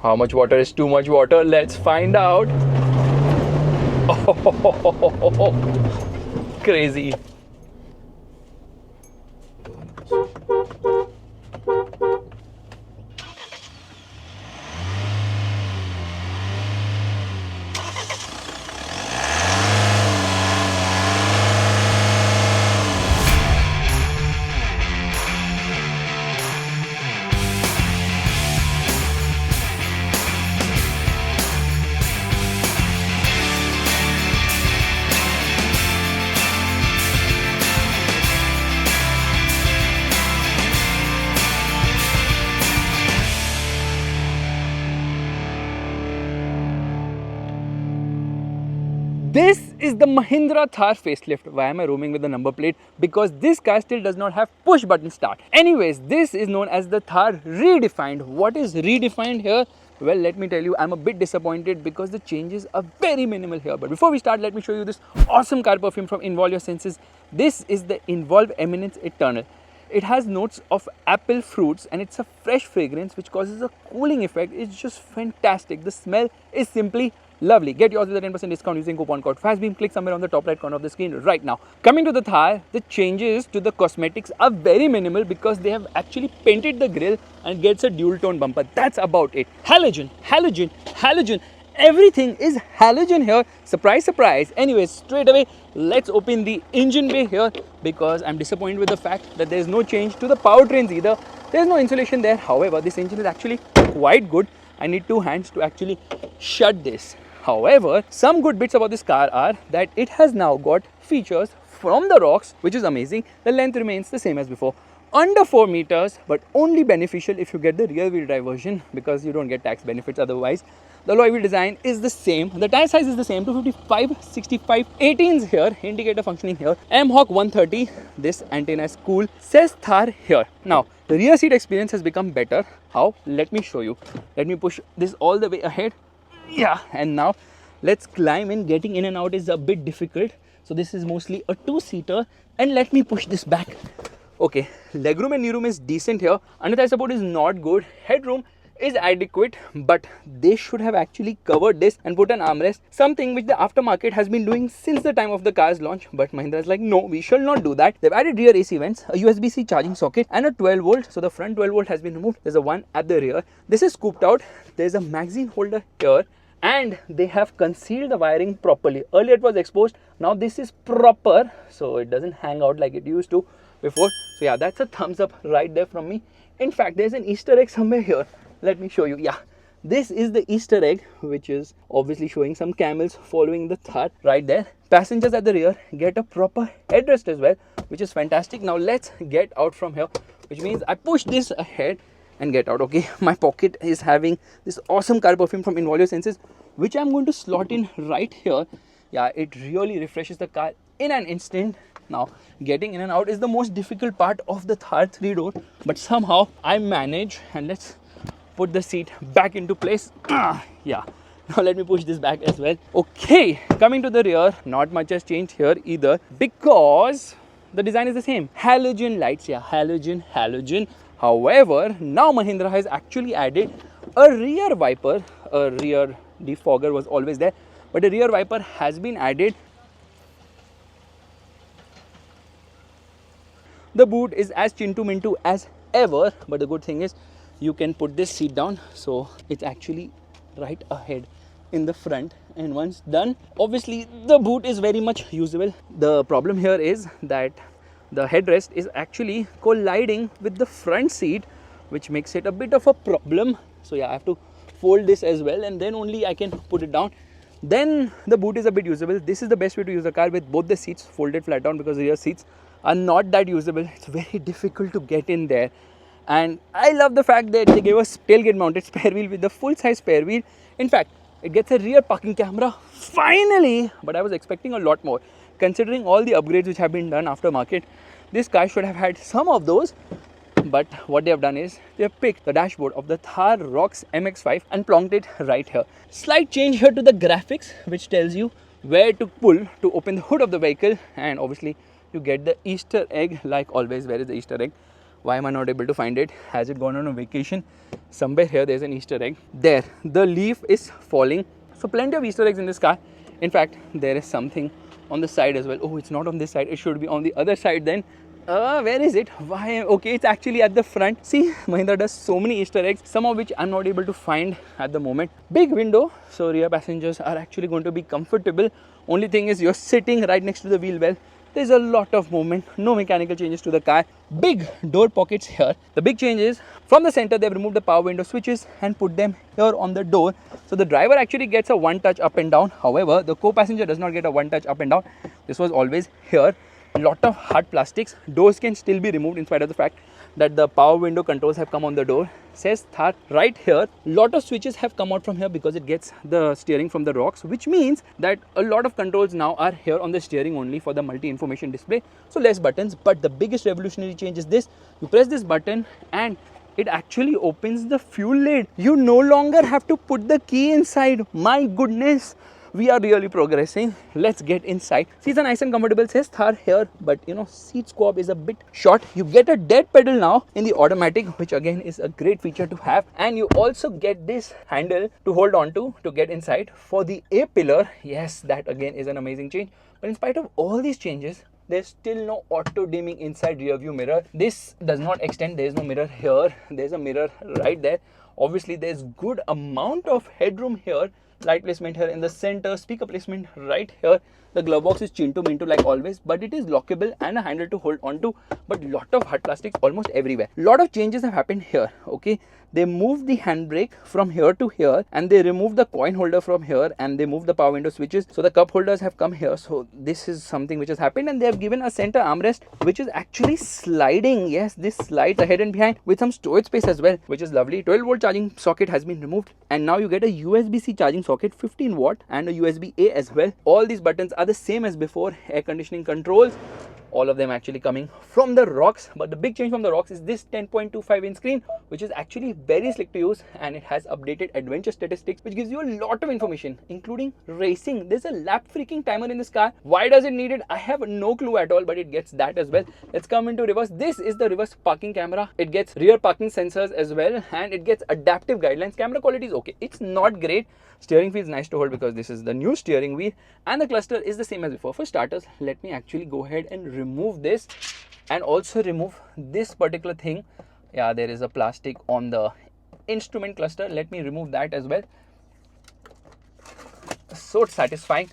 How much water is too much water? Let's find out. Oh, crazy. This is the Mahindra Thar Facelift. Why am I roaming with the number plate? Because this car still does not have push button start. Anyways, this is known as the Thar Redefined. What is redefined here? Well, let me tell you, I'm a bit disappointed because the changes are very minimal here. But before we start, let me show you this awesome car perfume from Involve Your Senses. This is the Involve Eminence Eternal. It has notes of apple fruits and it's a fresh fragrance which causes a cooling effect. It's just fantastic. The smell is simply lovely. Get yours with a 10% discount using coupon code FASTBEAM. Click somewhere on the top right corner of the screen right now. Coming to the Thar, the changes to the cosmetics are very minimal because they have actually painted the grille and gets a dual tone bumper. That's about it. Halogen, halogen, halogen. Everything is halogen here. Surprise, surprise. Anyways, straight away, let's open the engine bay here because I'm disappointed with the fact that there's no change to the powertrains either. There's no insulation there. However, this engine is actually quite good. I need two hands to actually shut this. However, some good bits about this car are that it has now got features from the rocks, which is amazing. The length remains the same as before. Under 4 meters, but only beneficial if you get the rear wheel drive version because you don't get tax benefits otherwise. The alloy wheel design is the same. The tire size is the same. 255, 65, 18s here. Indicator functioning here. M-Hawk 130. This antenna is cool. Says Thar here. Now, the rear seat experience has become better. How? Let me show you. Let me push this all the way ahead. Yeah, and now let's climb in. Getting in and out is a bit difficult. So this is mostly a two-seater. And let me push this back. Okay, legroom and kneeroom is decent here. Under thigh support is not good. Headroom is adequate, but they should have actually covered this and put an armrest, something which the aftermarket has been doing since the time of the car's launch. But Mahindra is like, no, we shall not do that. They've added rear AC vents, a USB-C charging socket and a 12 volt. So the front 12 volt has been removed. There's a one at the rear. This is scooped out. There's a magazine holder here. And they have concealed the wiring properly. Earlier it was exposed. Now this is proper. So it doesn't hang out like it used to before. So yeah, that's a thumbs up right there from me. In fact, there's an Easter egg somewhere here. Let me show you. Yeah, this is the Easter egg, which is obviously showing some camels following the Thar right there. Passengers at the rear get a proper headrest as well, which is fantastic. Now let's get out from here, which means I push this ahead and get out. Okay, my pocket is having this awesome car perfume from Involve Your Senses, which I'm going to slot in right here. Yeah, it really refreshes the car in an instant. Now, getting in and out is the most difficult part of the Thar 3-door, but somehow I manage. And let's put the seat back into place. Yeah, now let me push this back as well. Okay, coming to the rear, not much has changed here either because the design is the same. Halogen lights, yeah, halogen, halogen. However, now Mahindra has actually added a rear wiper. A rear defogger was always there, but a rear wiper has been added. The boot is as chintu mintu as ever, but the good thing is you can put this seat down, so it's actually right ahead in the front. And once done, obviously the boot is very much usable. The problem here is that the headrest is actually colliding with the front seat, which makes it a bit of a problem. So yeah, I have to fold this as well, and then only I can put it down. Then the boot is a bit usable. This is the best way to use the car, with both the seats folded flat down, because the rear seats are not that usable. It's very difficult to get in there. And I love the fact that they gave us tailgate mounted spare wheel with the full size spare wheel. In fact, it gets a rear parking camera finally, but I was expecting a lot more. Considering all the upgrades which have been done aftermarket, this car should have had some of those. But what they have done is they have picked the dashboard of the Thar ROXX MX-5 and plonked it right here. Slight change here to the graphics, which tells you where to pull to open the hood of the vehicle, and obviously you get the Easter egg like always. Where is the Easter egg? Why am I not able to find it? Has it gone on a vacation? Somewhere here there's an Easter egg. There, the leaf is falling. So plenty of Easter eggs in this car. In fact, there is something on the side as well. Oh, it's not on this side. It should be on the other side then. Where is it? Why? Okay, it's actually at the front. See, Mahindra does so many Easter eggs, some of which I'm not able to find at the moment. Big window, so rear passengers are actually going to be comfortable. Only thing is you're sitting right next to the wheel well. There's a lot of movement, no mechanical changes to the car. Big door pockets here. The big change is from the center, they've removed the power window switches and put them here on the door. So the driver actually gets a one touch up and down. However, the co-passenger does not get a one touch up and down. This was always here. Lot of hard plastics. Doors can still be removed in spite of the fact that the power window controls have come on the door. Says Thar right here. Lot of switches have come out from here because it gets the steering from the rocks, which means that a lot of controls now are here on the steering only for the multi-information display. So less buttons, but the biggest revolutionary change is this. You press this button and it actually opens the fuel lid. You no longer have to put the key inside. My goodness. We are really progressing. Let's get inside. Seats are nice and comfortable, says Thar here, but you know, seat squab is a bit short. You get a dead pedal now in the automatic, which again is a great feature to have. And you also get this handle to hold on to get inside. For the A pillar, yes, that again is an amazing change. But in spite of all these changes, there's still no auto dimming inside rear view mirror. This does not extend. There's no mirror here. There's a mirror right there. Obviously, there's good amount of headroom here. Light placement here in the center, speaker placement right here. The glove box is chin to minto like always, but it is lockable and a handle to hold on to. But lot of hard plastics almost everywhere. Lot of changes have happened here. Okay, they moved the handbrake from here to here, and they removed the coin holder from here, and they moved the power window switches. So the cup holders have come here. So this is something which has happened, and they have given a center armrest which is actually sliding. Yes, this slides ahead and behind with some storage space as well, which is lovely. 12-volt charging socket has been removed, and now you get a USB-C charging socket, 15 watt, and a USB-A as well. All these buttons are the same as before. Air conditioning controls, all of them actually coming from the rocks. But the big change from the rocks is this 10.25 inch screen, which is actually very slick to use, and it has updated adventure statistics, which gives you a lot of information, including racing. There's a lap freaking timer in this car. Why does it need it? I have no clue at all, but it gets that as well. Let's come into reverse. This is the reverse parking camera. It gets rear parking sensors as well, and it gets adaptive guidelines. Camera quality is okay. It's not great. Steering feels nice to hold because this is the new steering wheel, and the cluster is the same as before. For starters, let me actually go ahead and remove this, and also remove this particular thing. Yeah, there is a plastic on the instrument cluster. Let me remove that as well. So satisfying.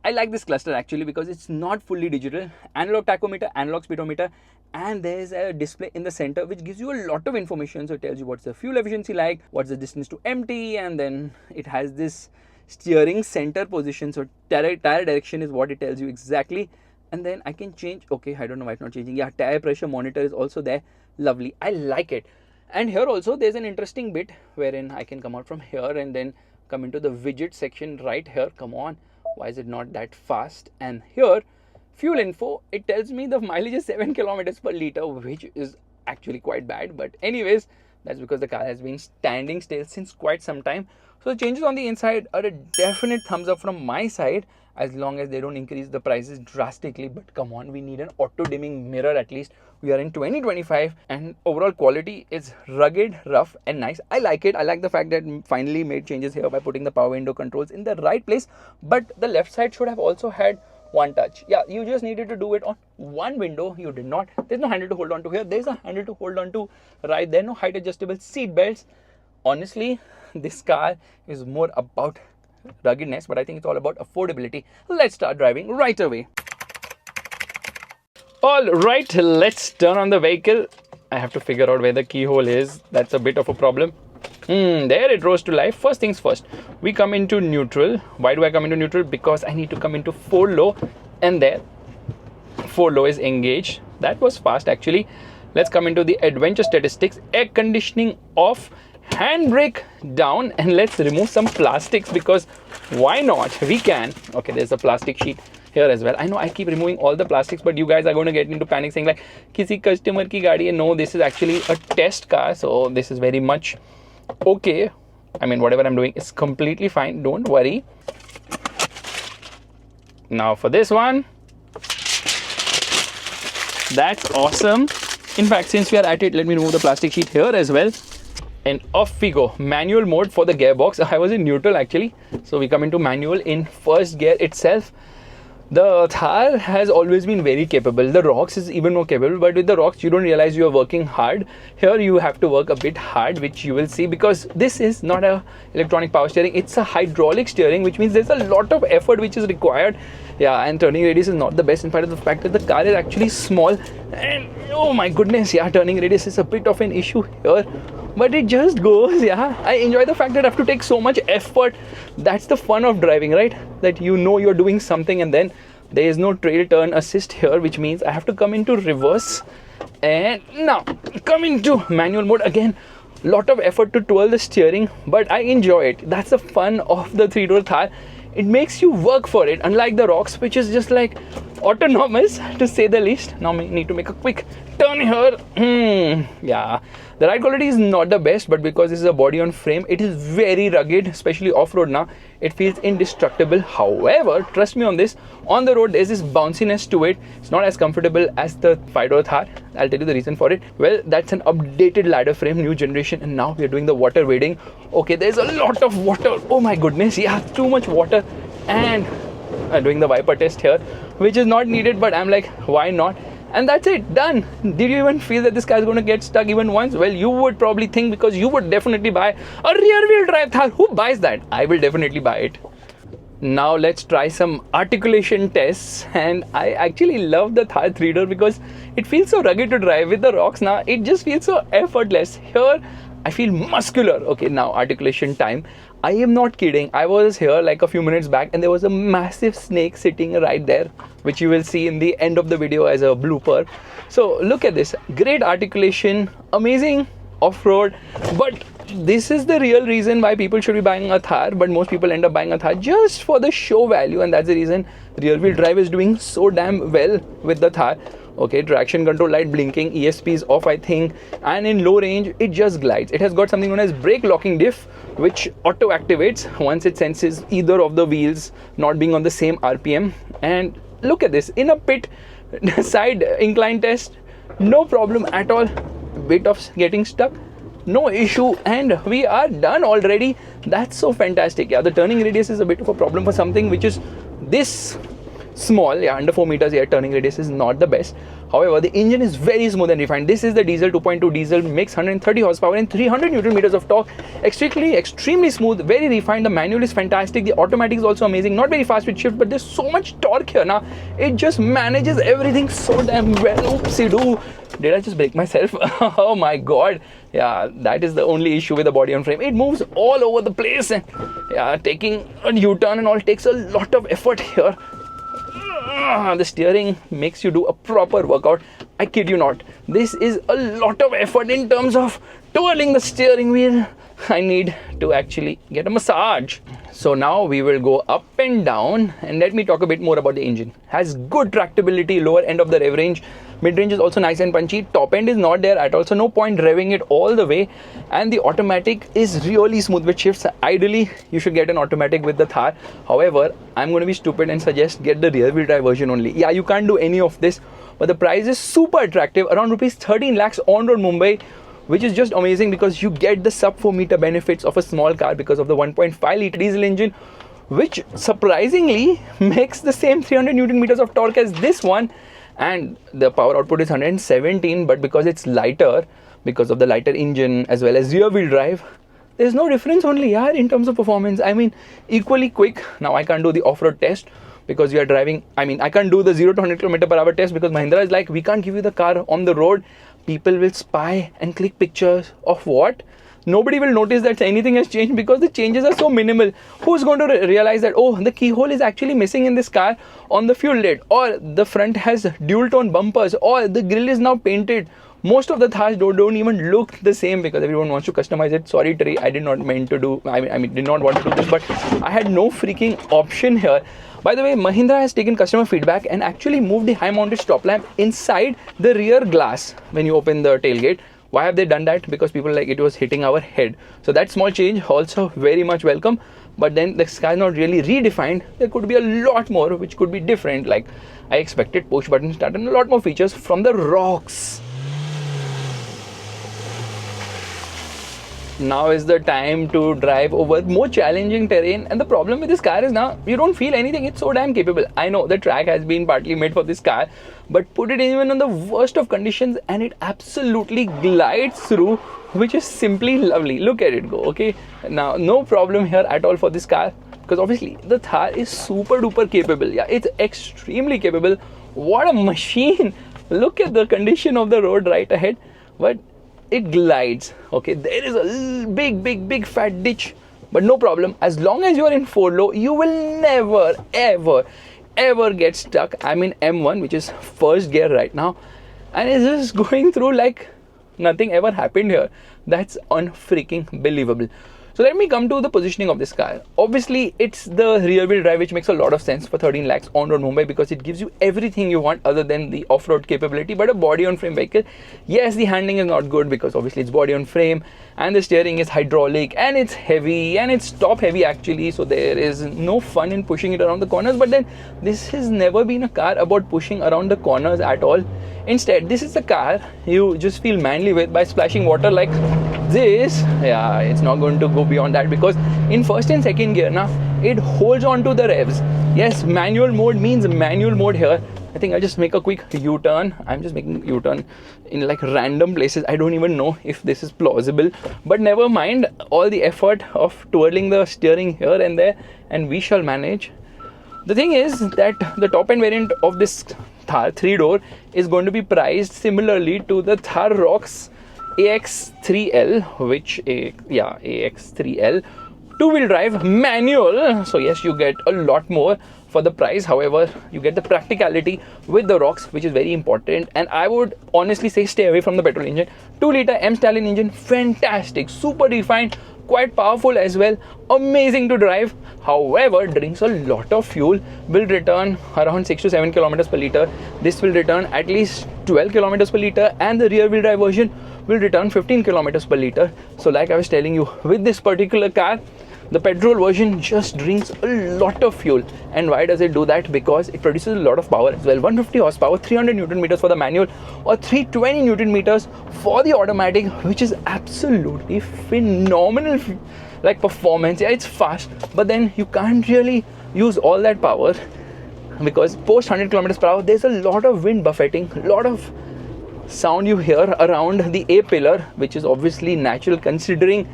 I like this cluster actually because it's not fully digital. Analog tachometer, analog speedometer, and there's a display in the center which gives you a lot of information. So it tells you what's the fuel efficiency like, what's the distance to empty, and then it has this steering center position. So tire direction is what it tells you exactly. And then I can change. Okay, I don't know why it's not changing. Yeah, tire pressure monitor is also there. Lovely. I like it. And here also there's an interesting bit wherein I can come out from here and then come into the widget section right here. Come on. Why is it not that fast? And here, fuel info, it tells me the mileage is 7 kilometers per liter, which is actually quite bad. But anyways, that's because the car has been standing still since quite some time. So the changes on the inside are a definite thumbs up from my side, as long as they don't increase the prices drastically. But come on, we need an auto dimming mirror at least. We are in 2025, and overall quality is rugged, rough and nice. I like it. I like the fact that finally made changes here by putting the power window controls in the right place. But the left side should have also had one touch. Yeah, you just needed to do it on one window. You did not. There's no handle to hold on to here. There's a handle to hold on to right there. No height adjustable seat belts. Honestly, this car is more about ruggedness, but I think it's all about affordability. Let's start driving right away. All right, let's turn on the vehicle. I have to figure out where the keyhole is. That's a bit of a problem. There it rose to life. First things first, we come into neutral. Why do I come into neutral? Because I need to come into 4 low, and there 4 low is engaged. That was fast actually. Let's come into the adventure statistics. Air conditioning off, handbrake down, and let's remove some plastics because why not? We can. Okay, there's a plastic sheet here as well. I know I keep removing all the plastics, but you guys are going to get into panic saying like, kisi customer ki gaadi hai. No, this is actually a test car, so this is very much okay. I mean, whatever I'm doing is completely fine. Don't worry. Now for this one, that's awesome. In fact, since we are at it, let me remove the plastic sheet here as well. And off we go. Manual mode for the gearbox. I was in neutral actually. So we come into manual in first gear itself. The Thar has always been very capable. The Rox is even more capable, but with the Rox you don't realize you are working hard. Here you have to work a bit hard, which you will see, because this is not a electronic power steering, it's a hydraulic steering, which means there's a lot of effort which is required. Yeah, and turning radius is not the best in spite of the fact that the car is actually small, and oh my goodness, yeah, turning radius is a bit of an issue here. But it just goes. Yeah, I enjoy the fact that I have to take so much effort. That's the fun of driving, right? That you know you're doing something, and then there is no trail turn assist here, which means I have to come into reverse and now come into manual mode again. Lot of effort to twirl the steering, but I enjoy it. That's the fun of the three-door Thar. It makes you work for it, unlike the Rox, which is just like autonomous to say the least. Now we need to make a quick turn here. Yeah, the ride quality is not the best, but because this is a body on frame, it is very rugged, especially off-road now. It feels indestructible. However, trust me on this, on the road there's this bounciness to it. It's not as comfortable as the five-door Thar. I'll tell you the reason for it. Well, that's an updated ladder frame, new generation, and now we're doing the water wading. Okay, there's a lot of water. Oh my goodness, yeah, too much water. And doing the wiper test here, which is not needed, but I'm like, why not? And that's it, done. Did you even feel that this car is going to get stuck even once? Well, you would probably think, because you would definitely buy a rear wheel drive Thar. Who buys that? I will definitely buy it. Now let's try some articulation tests, and I actually love the Thar 3-door because it feels so rugged to drive. With the Rox now, it just feels so effortless. Here I feel muscular. Okay, now articulation time. I am not kidding. I was here like a few minutes back and there was a massive snake sitting right there, which you will see in the end of the video as a blooper. So look at this. Great articulation, amazing off-road. But this is the real reason why people should be buying a Thar, but most people end up buying a Thar just for the show value, and that's the reason rear wheel drive is doing so damn well with the Thar. Okay, traction control light blinking, ESP is off I think, and in low range it just glides. It has got something known as brake locking diff, which auto activates once it senses either of the wheels not being on the same RPM. And look at this, in a pit side incline test, no problem at all. Bit of getting stuck, no issue, and we are done already. That's so fantastic. Yeah, the turning radius is a bit of a problem for something which is this small. Yeah, under 4 meters. Yeah, turning radius is not the best. However, the engine is very smooth and refined. This is the diesel 2.2 diesel, makes 130 horsepower and 300 Newton meters of torque. Extremely smooth, very refined. The manual is fantastic. The automatic is also amazing. Not very fast with shift, but there's so much torque here now. It just manages everything so damn well. Oopsie-doo. Did I just break myself? Oh my god. Yeah, that is the only issue with the body on frame. It moves all over the place, and yeah, taking a U-turn and all takes a lot of effort here. The steering makes you do a proper workout. I kid you not. This is a lot of effort in terms of twirling the steering wheel. I need to actually get a massage. So now we will go up and down, and let me talk a bit more about the engine. Has good tractability, lower end of the rev range. Mid-range is also nice and punchy. Top end is not there at all, so no point revving it all the way. And the automatic is really smooth with shifts. Ideally, you should get an automatic with the Thar. However, I'm going to be stupid and suggest get the rear wheel drive version only. Yeah, you can't do any of this, but the price is super attractive, around rupees 13 lakhs on road Mumbai, which is just amazing because you get the sub 4 meter benefits of a small car because of the 1.5 litre diesel engine, which surprisingly makes the same 300 Newton meters of torque as this one. And the power output is 117, but because it's lighter, because of the lighter engine as well as rear wheel drive, there's no difference only, yeah, in terms of performance. I mean, equally quick. Now I can't do the off-road test because we are driving. I mean, I can't do the 0 to 100 km/h test because Mahindra is like, we can't give you the car on the road. People will spy and click pictures of what? Nobody will notice that anything has changed because the changes are so minimal. Who's going to realize that, oh, the keyhole is actually missing in this car on the fuel lid, or the front has dual tone bumpers, or the grille is now painted. Most of the Thars don't even look the same because everyone wants to customize it. Sorry, Terry, I did not mean to do, I mean, did not want to do this, but I had no freaking option here. By the way, Mahindra has taken customer feedback and actually moved the high mounted stop lamp inside the rear glass when you open the tailgate. Why have they done that? Because people like it was hitting our head. So that small change also very much welcome. But then the sky is not really redefined. There could be a lot more which could be different. Like I expected push button start and a lot more features from the Rox. now is the time to drive over more challenging terrain. And the problem with this car is now you don't feel anything. It's so damn capable. I know the track has been partly made for this car, but put it even in the worst of conditions and it absolutely glides through, which is simply lovely. Look at it go. Okay, now no problem here at all for this car, because obviously the Thar is super duper capable. Yeah, it's extremely capable. What a machine. Look at the condition of the road right ahead, but it glides. Okay, there is a big fat ditch, but no problem. As long as you are in 4-low, you will never ever get stuck. I'm in M1, which is first gear right now, and it's just going through like nothing ever happened here. That's unfreaking believable. So let me come to the positioning of this car. Obviously, it's the rear wheel drive, which makes a lot of sense for 13 lakhs on road Mumbai, because it gives you everything you want other than the off-road capability, but a body on frame vehicle. Yes, the handling is not good because obviously it's body on frame, and the steering is hydraulic, and it's heavy, and it's top heavy actually, so there is no fun in pushing it around the corners. But then this has never been a car about pushing around the corners at all. Instead, this is the car you just feel manly with by splashing water like this. Yeah, it's not going to go beyond that, because in first and second gear now it holds on to the revs. Yes, manual mode means manual mode here. I think I'll just make a quick U-turn. I'm just making U-turn in like random places. I don't even know if this is plausible, but never mind all the effort of twirling the steering here and there, and we shall manage. The thing is that the top end variant of this Thar 3-door is going to be priced similarly to the Thar ROXX AX3L, which AX3L 2-wheel drive manual. So yes, you get a lot more for the price. However, you get the practicality with the ROXX, which is very important. And I would honestly say stay away from the petrol engine. 2-liter M Stallion engine, fantastic, super refined, quite powerful as well, amazing to drive. However, drinks a lot of fuel, will return around 6 to 7 kilometers per liter. This will return at least 12 kilometers per liter, and the rear wheel drive version will return 15 kilometers per liter. So like I was telling you, with this particular car, the petrol version just drinks a lot of fuel. And why does it do that? Because it produces a lot of power as well. 150 horsepower, 300 Newton meters for the manual, or 320 Newton meters for the automatic, which is absolutely phenomenal like performance. Yeah, it's fast, but then you can't really use all that power, because post 100 kilometers per hour there's a lot of wind buffeting, a lot of sound you hear around the A pillar, which is obviously natural considering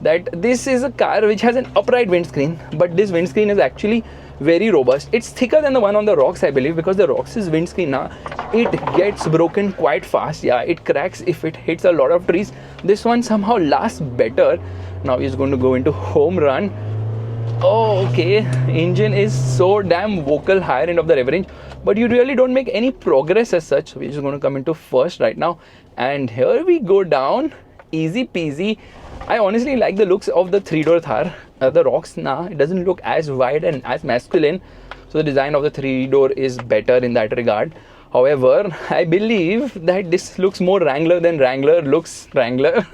that this is a car which has an upright windscreen, but this windscreen is actually very robust. It's thicker than the one on the ROXX, I believe, because the ROXX's windscreen now, it gets broken quite fast. Yeah, it cracks if it hits a lot of trees. This one somehow lasts better. Now he's going to go into home run. Oh, okay, engine is so damn vocal, higher end of the rev range, but you really don't make any progress as such. So we're just going to come into first right now, and here we go down, easy peasy. I honestly like the looks of the 3-door Thar. The ROXX now, it doesn't look as wide and as masculine, so the design of the 3-door is better in that regard. However, I believe that this looks more Wrangler than Wrangler looks Wrangler.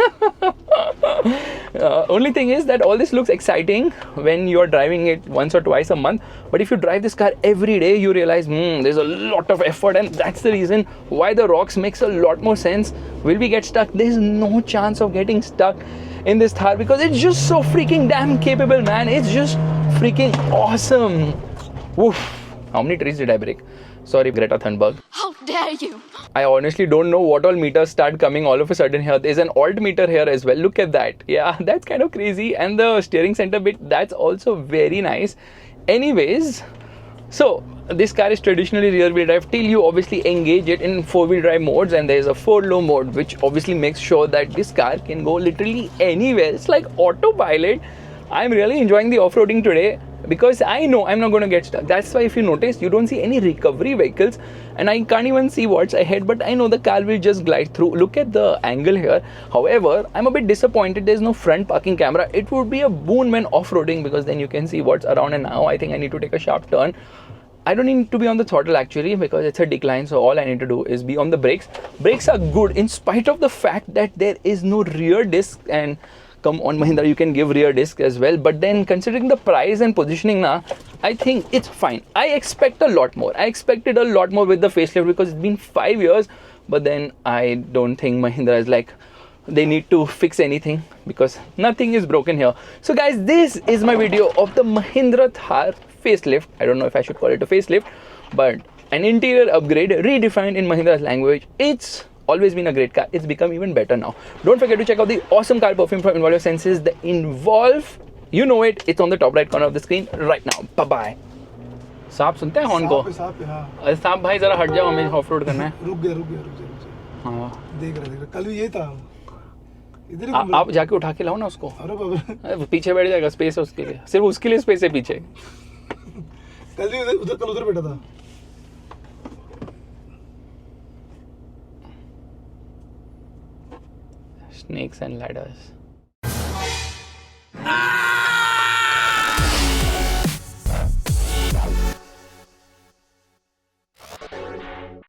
Only thing is that all this looks exciting when you're driving it once or twice a month, but if you drive this car every day, you realize there's a lot of effort, and that's the reason why the ROXX makes a lot more sense. Will we get stuck? There's no chance of getting stuck in this Thar, because it's just so freaking damn capable, man. It's just freaking awesome. Woof. How many trees did I break? Sorry, Greta Thunberg. How dare you? I honestly don't know what all meters start coming all of a sudden here. There's an alt meter here as well. Look at that. Yeah, that's kind of crazy. And the steering center bit, that's also very nice. Anyways, so this car is traditionally rear wheel drive till you obviously engage it in 4-wheel drive modes, and there's a 4-low mode, which obviously makes sure that this car can go literally anywhere. It's like autopilot. I'm really enjoying the off-roading today, because I know I'm not going to get stuck. That's why if you notice, you don't see any recovery vehicles, and I can't even see what's ahead, but I know the car will just glide through. Look at the angle here. However, I'm a bit disappointed there's no front parking camera. It would be a boon when off-roading, because then you can see what's around, and now I think I need to take a sharp turn. I don't need to be on the throttle actually, because it's a decline, so all I need to do is be on the brakes. Brakes are good in spite of the fact that there is no rear disc, and come on Mahindra, you can give rear disc as well, but then considering the price and positioning now, I think it's fine. I expect a lot more. I expected a lot more with the facelift, because it's been 5 years, but then I don't think Mahindra is like they need to fix anything, because nothing is broken here. So guys, this is my video of the Mahindra Thar facelift. I don't know if I should call it a facelift, but an interior upgrade redefined in Mahindra's language. It's always been a great car. It's become even better now. Don't forget to check out the awesome car perfume from Involve Your Senses. The Involve, you know it. It's on the top right corner of the screen right now. Bye bye. सांप सुनते हैं horn को? अरे सांप भाई जरा हट जाओ, हमें ऑफ रोड करना है. रुक गया. हाँ देख रहा कल भी ये था. इधर आप जाके उठा के लाओ ना उसको. अरे बाबा पीछे बैठ जाएगा, स्पेस है उसके लिए, सिर्फ उसके लिए स्पेस है पीछे. कल भी उधर बैठा था. Snakes and ladders.